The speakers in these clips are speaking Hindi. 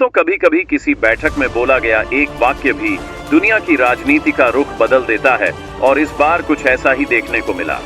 दोस्तों, कभी कभी किसी बैठक में बोला गया एक वाक्य भी दुनिया की राजनीति का रुख बदल देता है और इस बार कुछ ऐसा ही देखने को मिला।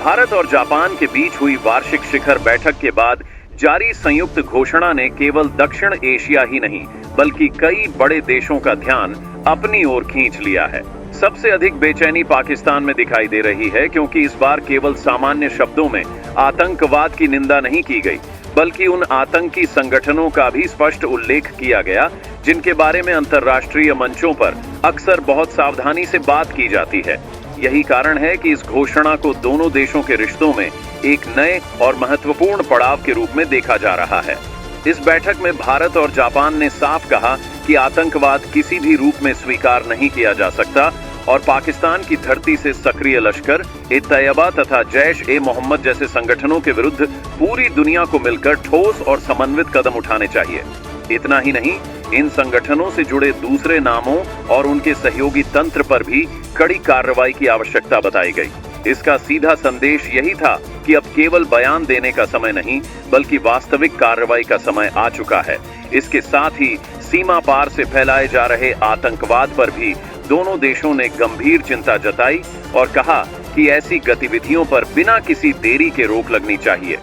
भारत और जापान के बीच हुई वार्षिक शिखर बैठक के बाद जारी संयुक्त घोषणा ने केवल दक्षिण एशिया ही नहीं बल्कि कई बड़े देशों का ध्यान अपनी ओर खींच लिया है। सबसे अधिक बेचैनी पाकिस्तान में दिखाई दे रही है, क्योंकि इस बार केवल सामान्य शब्दों में आतंकवाद की निंदा नहीं की गई बल्कि उन आतंकी संगठनों का भी स्पष्ट उल्लेख किया गया जिनके बारे में अंतर्राष्ट्रीय मंचों पर अक्सर बहुत सावधानी से बात की जाती है। यही कारण है कि इस घोषणा को दोनों देशों के रिश्तों में एक नए और महत्वपूर्ण पड़ाव के रूप में देखा जा रहा है। इस बैठक में भारत और जापान ने साफ कहा कि आतंकवाद किसी भी रूप में स्वीकार नहीं किया जा सकता और पाकिस्तान की धरती से सक्रिय लश्कर ए तैयबा तथा जैश-ए-मोहम्मद जैसे संगठनों के विरुद्ध पूरी दुनिया को मिलकर ठोस और समन्वित कदम उठाने चाहिए। इतना ही नहीं, इन संगठनों से जुड़े दूसरे नामों और उनके सहयोगी तंत्र पर भी कड़ी कार्रवाई की आवश्यकता बताई गई। इसका सीधा संदेश यही था कि अब केवल बयान देने का समय नहीं बल्कि वास्तविक कार्रवाई का समय आ चुका है। इसके साथ ही सीमा पार से फैलाए जा रहे आतंकवाद पर भी दोनों देशों ने गंभीर चिंता जताई और कहा कि ऐसी गतिविधियों पर बिना किसी देरी के रोक लगनी चाहिए।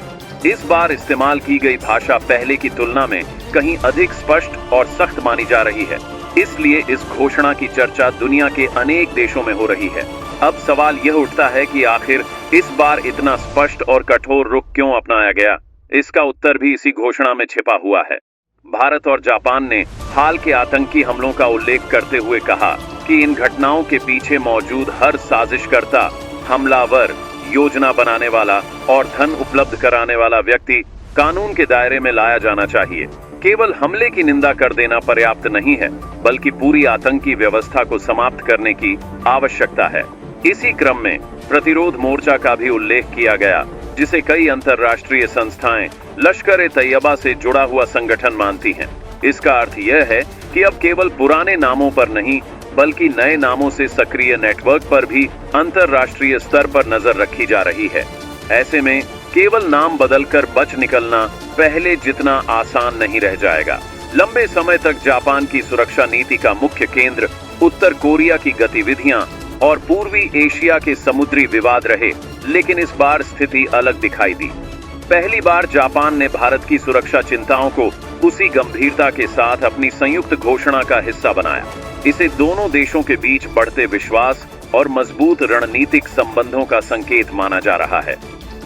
इस बार इस्तेमाल की गई भाषा पहले की तुलना में कहीं अधिक स्पष्ट और सख्त मानी जा रही है, इसलिए इस घोषणा की चर्चा दुनिया के अनेक देशों में हो रही है। अब सवाल यह उठता है कि आखिर इस बार इतना स्पष्ट और कठोर रुख क्यों अपनाया गया? इसका उत्तर भी इसी घोषणा में छिपा हुआ है। भारत और जापान ने हाल के आतंकी हमलों का उल्लेख करते हुए कहा कि इन घटनाओं के पीछे मौजूद हर साजिशकर्ता, हमलावर, योजना बनाने वाला और धन उपलब्ध कराने वाला व्यक्ति कानून के दायरे में लाया जाना चाहिए। केवल हमले की निंदा कर देना पर्याप्त नहीं है बल्कि पूरी आतंकी व्यवस्था को समाप्त करने की आवश्यकता है। इसी क्रम में प्रतिरोध मोर्चा का भी उल्लेख किया गया, जिसे कई अंतर्राष्ट्रीय संस्थाएं लश्कर-ए-तैयबा से जुड़ा हुआ संगठन मानती हैं। इसका अर्थ यह है कि अब केवल पुराने नामों पर नहीं बल्कि नए नामों से सक्रिय नेटवर्क पर भी अंतर्राष्ट्रीय स्तर पर नजर रखी जा रही है। ऐसे में केवल नाम बदलकर बच निकलना पहले जितना आसान नहीं रह जाएगा। लंबे समय तक जापान की सुरक्षा नीति का मुख्य केंद्र उत्तर कोरिया की गतिविधियां और पूर्वी एशिया के समुद्री विवाद रहे, लेकिन इस बार स्थिति अलग दिखाई दी। पहली बार जापान ने भारत की सुरक्षा चिंताओं को उसी गंभीरता के साथ अपनी संयुक्त घोषणा का हिस्सा बनाया। इसे दोनों देशों के बीच बढ़ते विश्वास और मजबूत रणनीतिक संबंधों का संकेत माना जा रहा है।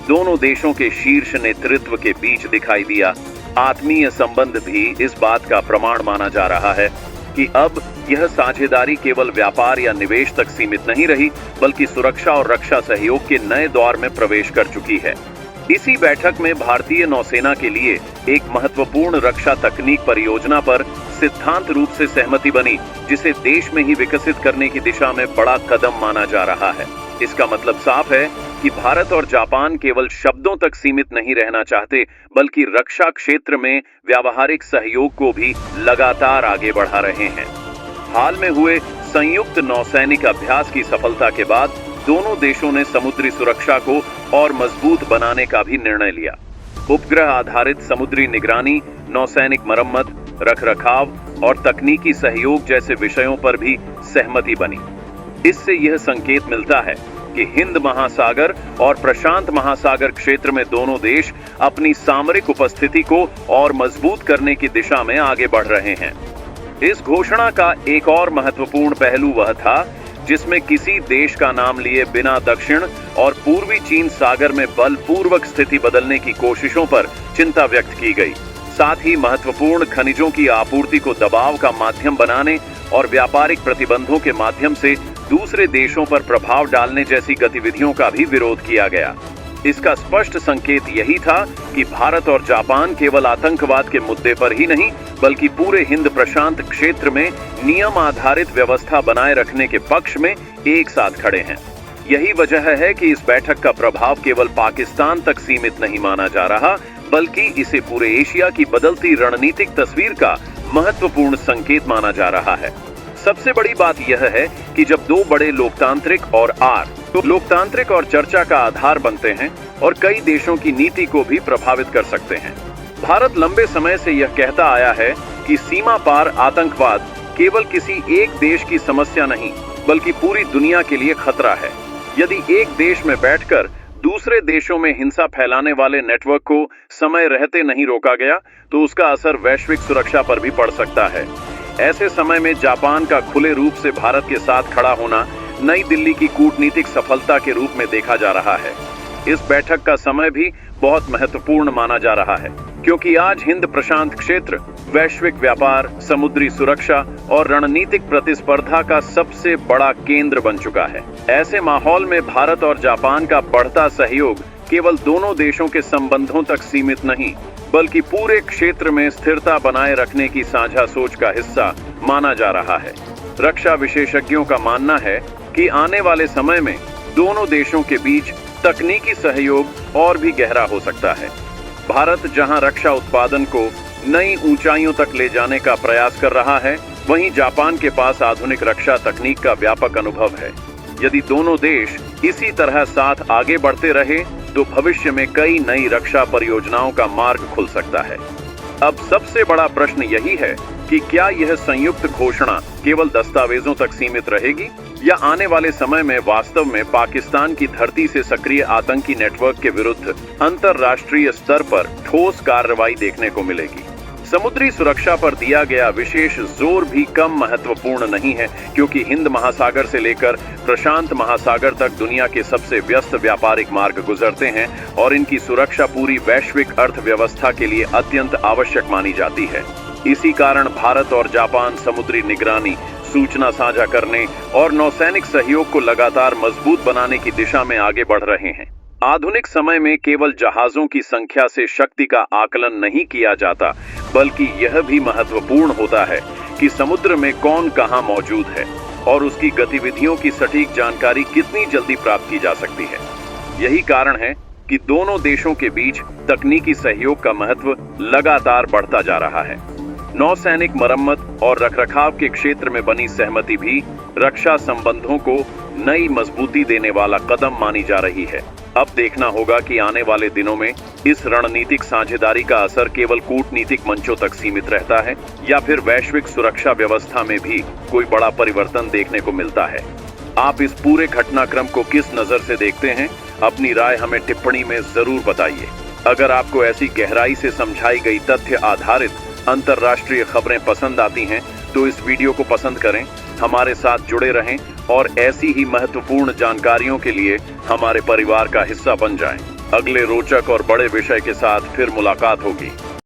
दोनों देशों के शीर्ष नेतृत्व के बीच दिखाई दिया आत्मीय संबंध भी इस बात का प्रमाण माना जा रहा है कि अब यह साझेदारी केवल व्यापार या निवेश तक सीमित नहीं रही बल्कि सुरक्षा और रक्षा सहयोग के नए दौर में प्रवेश कर चुकी है। इसी बैठक में भारतीय नौसेना के लिए एक महत्वपूर्ण रक्षा तकनीक परियोजना पर सिद्धांत रूप से सहमति बनी, जिसे देश में ही विकसित करने की दिशा में बड़ा कदम माना जा रहा है। इसका मतलब साफ है कि भारत और जापान केवल शब्दों तक सीमित नहीं रहना चाहते बल्कि रक्षा क्षेत्र में व्यावहारिक सहयोग को भी लगातार आगे बढ़ा रहे हैं। हाल में हुए संयुक्त नौसैनिक अभ्यास की सफलता के बाद दोनों देशों ने समुद्री सुरक्षा को और मजबूत बनाने का भी निर्णय लिया। उपग्रह आधारित समुद्री निगरानी, नौसैनिक मरम्मत, रखरखाव और तकनीकी सहयोग जैसे विषयों पर भी सहमति बनी। इससे यह संकेत मिलता है कि हिंद महासागर और प्रशांत महासागर क्षेत्र में दोनों देश अपनी सामरिक उपस्थिति को और मजबूत करने की दिशा में आगे बढ़ रहे हैं। इस घोषणा का एक और महत्वपूर्ण पहलू वह था जिसमें किसी देश का नाम लिए बिना दक्षिण और पूर्वी चीन सागर में बलपूर्वक स्थिति बदलने की कोशिशों पर चिंता व्यक्त की गई। साथ ही महत्वपूर्ण खनिजों की आपूर्ति को दबाव का माध्यम बनाने और व्यापारिक प्रतिबंधों के माध्यम से दूसरे देशों पर प्रभाव डालने जैसी गतिविधियों का भी विरोध किया गया। इसका स्पष्ट संकेत यही था कि भारत और जापान केवल आतंकवाद के मुद्दे पर ही नहीं बल्कि पूरे हिंद प्रशांत क्षेत्र में नियम आधारित व्यवस्था बनाए रखने के पक्ष में एक साथ खड़े हैं। यही वजह है कि इस बैठक का प्रभाव केवल पाकिस्तान तक सीमित नहीं माना जा रहा बल्कि इसे पूरे एशिया की बदलती रणनीतिक तस्वीर का महत्वपूर्ण संकेत माना जा रहा है। सबसे बड़ी बात यह है कि जब दो बड़े लोकतांत्रिक और चर्चा का आधार बनते हैं और कई देशों की नीति को भी प्रभावित कर सकते हैं। भारत लंबे समय से यह कहता आया है कि सीमा पार आतंकवाद केवल किसी एक देश की समस्या नहीं बल्कि पूरी दुनिया के लिए खतरा है। यदि एक देश में बैठकर दूसरे देशों में हिंसा फैलाने वाले नेटवर्क को समय रहते नहीं रोका गया तो उसका असर वैश्विक सुरक्षा पर भी पड़ सकता है। ऐसे समय में जापान का खुले रूप से भारत के साथ खड़ा होना नई दिल्ली की कूटनीतिक सफलता के रूप में देखा जा रहा है। इस बैठक का समय भी बहुत महत्वपूर्ण माना जा रहा है क्योंकि आज हिंद प्रशांत क्षेत्र वैश्विक व्यापार, समुद्री सुरक्षा और रणनीतिक प्रतिस्पर्धा का सबसे बड़ा केंद्र बन चुका है। ऐसे माहौल में भारत और जापान का बढ़ता सहयोग केवल दोनों देशों के संबंधों तक सीमित नहीं बल्कि पूरे क्षेत्र में स्थिरता बनाए रखने की साझा सोच का हिस्सा माना जा रहा है। रक्षा विशेषज्ञों का मानना है कि आने वाले समय में दोनों देशों के बीच तकनीकी सहयोग और भी गहरा हो सकता है। भारत जहां रक्षा उत्पादन को नई ऊंचाइयों तक ले जाने का प्रयास कर रहा है, वहीं जापान के पास आधुनिक रक्षा तकनीक का व्यापक अनुभव है। यदि दोनों देश इसी तरह साथ आगे बढ़ते रहे तो भविष्य में कई नई रक्षा परियोजनाओं का मार्ग खुल सकता है। अब सबसे बड़ा प्रश्न यही है कि क्या यह संयुक्त घोषणा केवल दस्तावेजों तक सीमित रहेगी या आने वाले समय में वास्तव में पाकिस्तान की धरती से सक्रिय आतंकी नेटवर्क के विरुद्ध अंतर्राष्ट्रीय स्तर पर ठोस कार्रवाई देखने को मिलेगी। समुद्री सुरक्षा पर दिया गया विशेष जोर भी कम महत्वपूर्ण नहीं है क्योंकि हिंद महासागर से लेकर प्रशांत महासागर तक दुनिया के सबसे व्यस्त व्यापारिक मार्ग गुजरते हैं और इनकी सुरक्षा पूरी वैश्विक अर्थव्यवस्था के लिए अत्यंत आवश्यक मानी जाती है। इसी कारण भारत और जापान समुद्री निगरानी, सूचना साझा करने और नौसैनिक सहयोग को लगातार मजबूत बनाने की दिशा में आगे बढ़ रहे हैं। आधुनिक समय में केवल जहाजों की संख्या से शक्ति का आकलन नहीं किया जाता बल्कि यह भी महत्वपूर्ण होता है कि समुद्र में कौन कहां मौजूद है और उसकी गतिविधियों की सटीक जानकारी कितनी जल्दी प्राप्त की जा सकती है। यही कारण है कि दोनों देशों के बीच तकनीकी सहयोग का महत्व लगातार बढ़ता जा रहा है। नौसैनिक मरम्मत और रखरखाव के क्षेत्र में बनी सहमति भी रक्षा संबंधों को नई मजबूती देने वाला कदम मानी जा रही है। अब देखना होगा कि आने वाले दिनों में इस रणनीतिक साझेदारी का असर केवल कूटनीतिक मंचों तक सीमित रहता है या फिर वैश्विक सुरक्षा व्यवस्था में भी कोई बड़ा परिवर्तन देखने को मिलता है। आप इस पूरे घटनाक्रम को किस नजर से देखते हैं? अपनी राय हमें टिप्पणी में जरूर बताइए। अगर आपको ऐसी गहराई से समझाई गई तथ्य आधारित अंतर्राष्ट्रीय खबरें पसंद आती हैं तो इस वीडियो को पसंद करें, हमारे साथ जुड़े रहें और ऐसी ही महत्वपूर्ण जानकारियों के लिए हमारे परिवार का हिस्सा बन जाएं। अगले रोचक और बड़े विषय के साथ फिर मुलाकात होगी।